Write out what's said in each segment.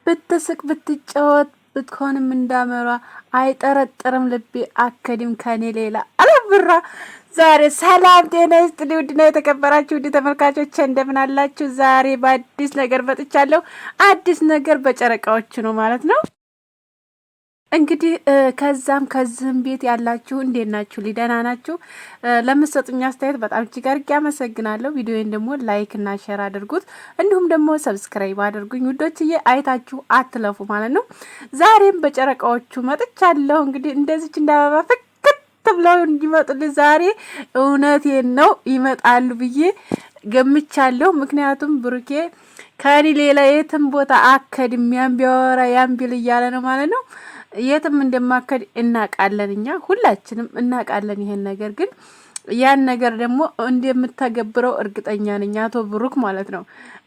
ብትስቅ ብትጫወት ብትሆንም እንዳመሯ አይጠረጥርም ልቤ አከዲም ከኔ ሌላ አለብራ። ዛሬ ሰላም ጤና ይስጥልኝ ውድና የተከበራችሁ ውድ ተመልካቾች እንደምን አላችሁ? ዛሬ በአዲስ ነገር መጥቻለሁ። አዲስ ነገር በጨረቃዎች ነው ማለት ነው። እንግዲህ ከዚህም ቤት ያላችሁ እንዴት ናችሁ? ሊደና ናችሁ? ለምትሰጡኝ አስተያየት በጣም እጅግ አድርጌ አመሰግናለሁ። ቪዲዮዬን ደግሞ ላይክ እና ሼር አድርጉት፣ እንዲሁም ደግሞ ሰብስክራይብ አድርጉኝ ውዶችዬ። አይታችሁ አትለፉ ማለት ነው። ዛሬም በጨረቃዎቹ መጥቻለሁ። እንግዲህ እንደዚች እንዳበባ ፍክት ብለው እንዲመጡልኝ ዛሬ እውነቴን ነው ይመጣሉ ብዬ ገምቻለሁ። ምክንያቱም ብሩኬ ከኔ ሌላ የትም ቦታ አከድም ያን ቢያወራ ያን ቢል እያለ ነው ማለት ነው። የትም እንደማከድ እናቃለን፣ እኛ ሁላችንም እናቃለን። ይሄን ነገር ግን ያን ነገር ደግሞ እንደምታገብረው እርግጠኛ ነኝ አቶ ብሩክ ማለት ነው።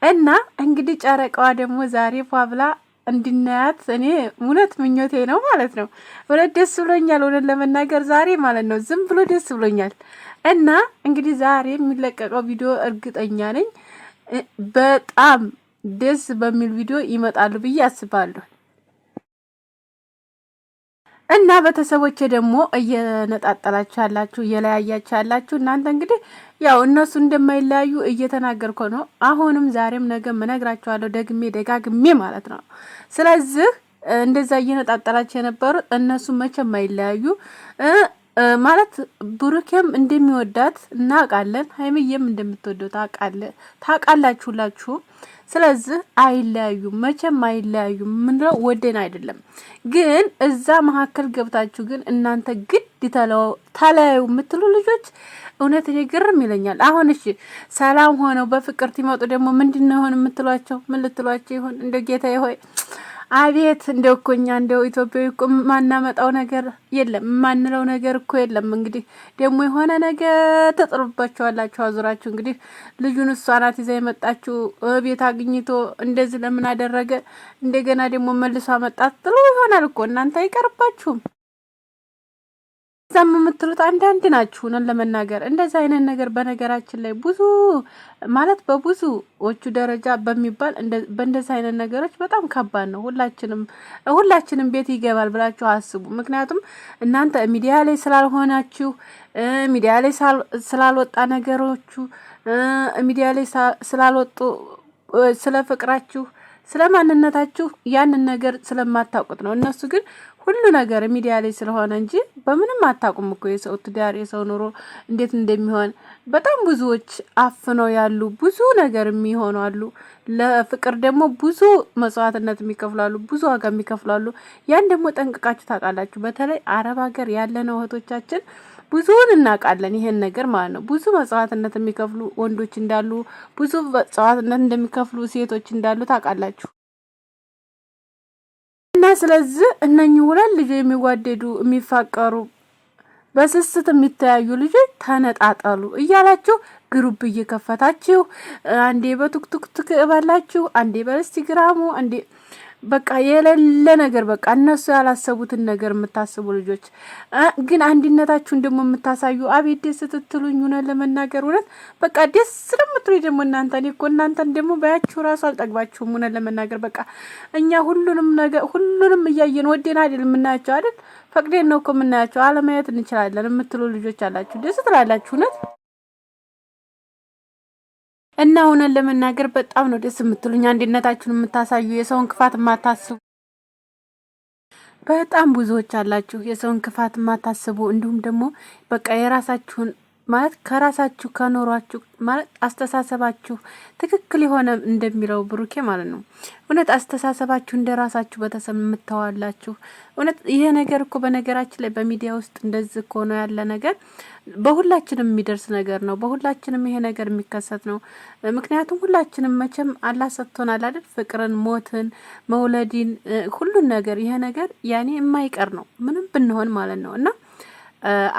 እና እንግዲህ ጨረቃዋ ደግሞ ዛሬ ፏብላ እንድናያት እኔ እውነት ምኞቴ ነው ማለት ነው። እውነት ደስ ብሎኛል፣ እውነት ለመናገር ዛሬ ማለት ነው ዝም ብሎ ደስ ብሎኛል። እና እንግዲህ ዛሬ የሚለቀቀው ቪዲዮ እርግጠኛ ነኝ በጣም ደስ በሚል ቪዲዮ ይመጣሉ ብዬ አስባለሁ። እና ቤተሰቦቼ ደግሞ እየነጣጠላችሁ ያላችሁ እየለያያችሁ ያላችሁ እናንተ እንግዲህ ያው እነሱ እንደማይለያዩ እየተናገርኩ ነው። አሁንም ዛሬም ነገም እነግራችኋለሁ ደግሜ ደጋግሜ ማለት ነው። ስለዚህ እንደዛ እየነጣጠላችሁ የነበሩት እነሱ መቼም አይለያዩ ማለት ብሩኬም እንደሚወዳት እናውቃለን፣ ሀይሚዬም እንደምትወደው ታውቃላችሁ ሁላችሁም። ስለዚህ አይለያዩም፣ መቼም አይለያዩም። ምንድነው ወደን አይደለም ግን እዛ መካከል ገብታችሁ ግን እናንተ ግድ ተለያዩ የምትሉ ልጆች እውነት እኔ ግርም ይለኛል። አሁን እሺ ሰላም ሆነው በፍቅር ሲመጡ ደግሞ ምንድነው ይሆን የምትሏቸው? ምን ልትሏቸው ይሆን? እንደ ጌታዬ ሆይ አቤት! እንደው እኮ እኛ እንደው ኢትዮጵያዊ እኮ ማናመጣው ነገር የለም፣ ማንለው ነገር እኮ የለም። እንግዲህ ደግሞ የሆነ ነገር ተጥሩባቸዋላችሁ አዙራችሁ። እንግዲህ ልጁን እሷ ናት ይዛ የመጣችሁ ቤት አግኝቶ እንደዚህ ለምን አደረገ እንደገና ደግሞ መልሶ አመጣት ጥሎ ይሆናል እኮ እናንተ አይቀርባችሁም። እዛም የምትሉት አንዳንድ ናችሁ ነን ለመናገር እንደዛ አይነት ነገር በነገራችን ላይ ብዙ ማለት በብዙዎቹ ደረጃ በሚባል በእንደዛ አይነት ነገሮች በጣም ከባድ ነው። ሁላችንም ቤት ይገባል ብላችሁ አስቡ። ምክንያቱም እናንተ ሚዲያ ላይ ስላልሆናችሁ ሚዲያ ላይ ስላልወጣ ነገሮቹ ሚዲያ ላይ ስላልወጡ ስለ ፍቅራችሁ ስለ ማንነታችሁ ያንን ነገር ስለማታውቁት ነው። እነሱ ግን ሁሉ ነገር ሚዲያ ላይ ስለሆነ እንጂ በምንም አታውቁም እኮ የሰው ትዳር የሰው ኑሮ እንዴት እንደሚሆን። በጣም ብዙዎች አፍነው ያሉ ብዙ ነገር የሚሆኑ አሉ። ለፍቅር ደግሞ ብዙ መስዋዕትነት የሚከፍላሉ፣ ብዙ ዋጋ የሚከፍላሉ። ያን ደግሞ ጠንቅቃችሁ ታውቃላችሁ። በተለይ አረብ ሀገር ያለነው እህቶቻችን ብዙውን እናውቃለን ይሄን ነገር ማለት ነው። ብዙ መስዋዕትነት የሚከፍሉ ወንዶች እንዳሉ፣ ብዙ መስዋዕትነት እንደሚከፍሉ ሴቶች እንዳሉ ታውቃላችሁ። እና ስለዚህ እነኚህ ሁለት ልጆች የሚዋደዱ የሚፋቀሩ በስስት የሚተያዩ ልጆች ተነጣጠሉ እያላችሁ ግሩፕ እየከፈታችሁ አንዴ በቱክቱክ ትባላችሁ፣ አንዴ በኢንስታግራሙ፣ አንዴ በቃ የሌለ ነገር በቃ እነሱ ያላሰቡትን ነገር የምታስቡ ልጆች ግን አንድነታችሁን ደግሞ የምታሳዩ አቤት ደስ ስትሉኝ ሆነ ለመናገር እውነት በቃ ደስ ስለምትሉኝ ደግሞ እናንተ እኔ እኮ እናንተን ደግሞ ባያችሁ ራሱ አልጠግባችሁም። ሆነ ለመናገር በቃ እኛ ሁሉንም እያየን ወዴን አይደል የምናያቸው አይደል ፈቅዴን ነው እኮ የምናያቸው። አለማየት እንችላለን የምትሉ ልጆች አላችሁ፣ ደስ ትላላችሁ እውነት። እና እውነት ለመናገር በጣም ነው ደስ የምትሉኝ፣ አንድነታችሁን የምታሳዩ፣ የሰውን ክፋት የማታስቡ በጣም ብዙዎች አላችሁ። የሰውን ክፋት የማታስቡ እንዲሁም ደግሞ በቃ የራሳችሁን ማለት ከራሳችሁ ከኖሯችሁ ማለት አስተሳሰባችሁ ትክክል የሆነ እንደሚለው ብሩኬ ማለት ነው። እውነት አስተሳሰባችሁ እንደራሳችሁ በተሰብ የምታዋላችሁ እውነት ይሄ ነገር እኮ በነገራችን ላይ በሚዲያ ውስጥ እንደዚህ እኮ ነው ያለ ነገር በሁላችንም የሚደርስ ነገር ነው። በሁላችንም ይሄ ነገር የሚከሰት ነው። ምክንያቱም ሁላችንም መቼም አላህ ሰጥቶናል አይደል? ፍቅርን፣ ሞትን፣ መውለድን ሁሉን ነገር ይሄ ነገር ያኔ የማይቀር ነው ምንም ብንሆን ማለት ነው። እና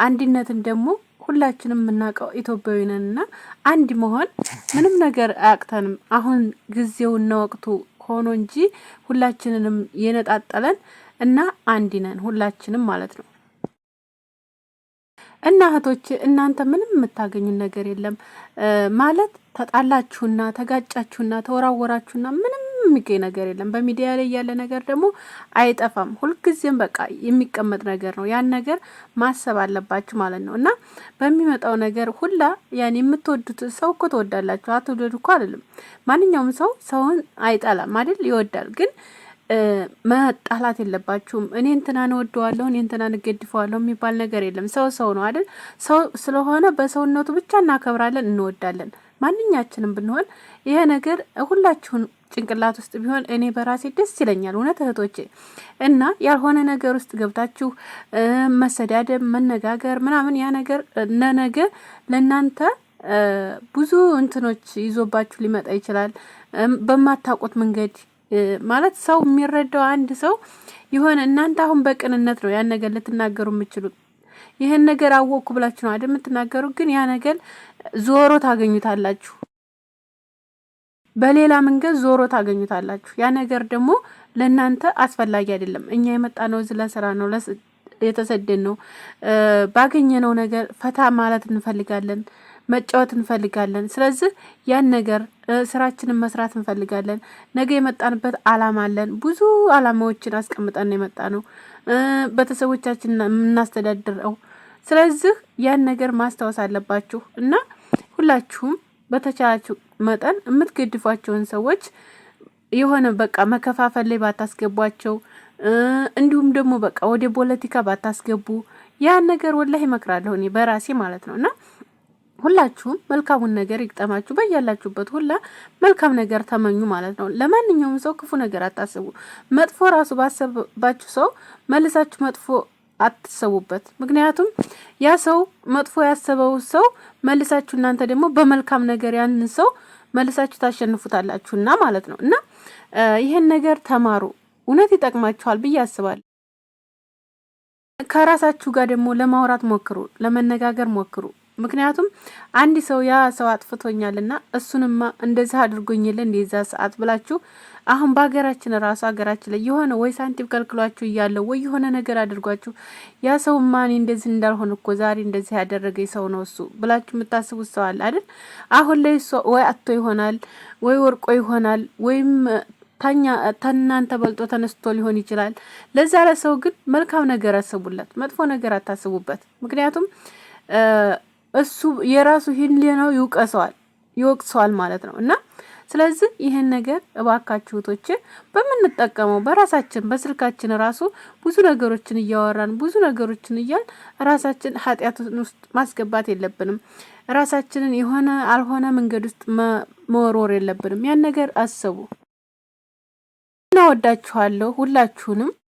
አንድነትን ደግሞ ሁላችንም የምናውቀው ኢትዮጵያዊ ነንና አንድ መሆን ምንም ነገር አያቅተንም። አሁን ጊዜውና ወቅቱ ሆኖ እንጂ ሁላችንንም የነጣጠለን እና አንድ ነን ሁላችንም ማለት ነው። እና እህቶች እናንተ ምንም የምታገኙን ነገር የለም ማለት ተጣላችሁና ተጋጫችሁና ተወራወራችሁና ምንም የሚገኝ ነገር የለም። በሚዲያ ላይ ያለ ነገር ደግሞ አይጠፋም። ሁልጊዜም በቃ የሚቀመጥ ነገር ነው። ያን ነገር ማሰብ አለባችሁ ማለት ነው። እና በሚመጣው ነገር ሁላ ያን የምትወዱት ሰው እኮ ትወዳላችሁ። አትወደዱ እኮ አይደለም። ማንኛውም ሰው ሰውን አይጠላም አይደል? ይወዳል። ግን መጣላት የለባችሁም። እኔ እንትናን እወደዋለሁ፣ እኔ እንትናን እገድፈዋለሁ የሚባል ነገር የለም። ሰው ሰው ነው አይደል? ሰው ስለሆነ በሰውነቱ ብቻ እናከብራለን፣ እንወዳለን። ማንኛችንም ብንሆን ይሄ ነገር ሁላችሁን ጭንቅላት ውስጥ ቢሆን እኔ በራሴ ደስ ይለኛል። እውነት እህቶቼ እና ያልሆነ ነገር ውስጥ ገብታችሁ መሰዳደብ፣ መነጋገር ምናምን ያ ነገር ለነገ ለእናንተ ብዙ እንትኖች ይዞባችሁ ሊመጣ ይችላል። በማታውቁት መንገድ ማለት ሰው የሚረዳው አንድ ሰው የሆነ እናንተ አሁን በቅንነት ነው ያን ነገር ልትናገሩ የምትችሉት። ይሄን ነገር አወቅኩ ብላችሁ ነው አይደል የምትናገሩ። ግን ያ ነገር ዞሮ ታገኙታላችሁ፣ በሌላ መንገድ ዞሮ ታገኙታላችሁ። ያ ነገር ደግሞ ለእናንተ አስፈላጊ አይደለም። እኛ የመጣነው እዚህ ለስራ ነው፣ የተሰደን ነው። ባገኘነው ነገር ፈታ ማለት እንፈልጋለን፣ መጫወት እንፈልጋለን። ስለዚህ ያን ነገር ስራችንን መስራት እንፈልጋለን። ነገ የመጣንበት አላማ አለን። ብዙ አላማዎችን አስቀምጠን የመጣ ነው ቤተሰቦቻችን የምናስተዳድረው። ስለዚህ ያን ነገር ማስታወስ አለባችሁ እና ሁላችሁም በተቻላችሁ መጠን የምትገድፏቸውን ሰዎች የሆነ በቃ መከፋፈል ላይ ባታስገቧቸው፣ እንዲሁም ደግሞ በቃ ወደ ፖለቲካ ባታስገቡ። ያን ነገር ወላሂ እመክራለሁ እኔ በራሴ ማለት ነው። እና ሁላችሁም መልካሙን ነገር ይግጠማችሁ። በያላችሁበት ሁላ መልካም ነገር ተመኙ ማለት ነው። ለማንኛውም ሰው ክፉ ነገር አታስቡ። መጥፎ ራሱ ባሰባችሁ ሰው መልሳችሁ መጥፎ አትሰቡበት። ምክንያቱም ያ ሰው መጥፎ ያሰበው ሰው መልሳችሁ እናንተ ደግሞ በመልካም ነገር ያንን ሰው መልሳችሁ ታሸንፉታላችሁና ማለት ነው። እና ይሄን ነገር ተማሩ። እውነት ይጠቅማችኋል ብዬ አስባለሁ። ከራሳችሁ ጋር ደግሞ ለማውራት ሞክሩ፣ ለመነጋገር ሞክሩ። ምክንያቱም አንድ ሰው ያ ሰው አጥፍቶኛልና እሱንማ እንደዛ አድርጎኝል እንደዛ ሰዓት ብላችሁ አሁን በሀገራችን ራሱ ሀገራችን ላይ የሆነ ወይ ሳንቲም ከልክሏችሁ እያለው ወይ የሆነ ነገር አድርጓችሁ ያ ሰው ማን እንደዚህ እንዳልሆነ እኮ ዛሬ እንደዚህ ያደረገኝ ሰው ነው እሱ ብላችሁ የምታስቡት ሰው አለ አይደል? አሁን ላይ ወይ አጥቶ ይሆናል ወይ ወርቆ ይሆናል ወይም ተናንተ በልጦ ተነስቶ ሊሆን ይችላል። ለዛ ለሰው ግን መልካም ነገር አስቡለት፣ መጥፎ ነገር አታስቡበት። ምክንያቱም እሱ የራሱ ህሊናው ይወቅሰዋል ማለት ነው። እና ስለዚህ ይሄን ነገር እባካችሁ እህቶቼ በምንጠቀመው በራሳችን በስልካችን ራሱ ብዙ ነገሮችን እያወራን ብዙ ነገሮችን እያል ራሳችን ኃጢአት ውስጥ ማስገባት የለብንም። ራሳችንን የሆነ አልሆነ መንገድ ውስጥ መወርወር የለብንም። ያን ነገር አስቡ። እናወዳችኋለሁ ሁላችሁንም።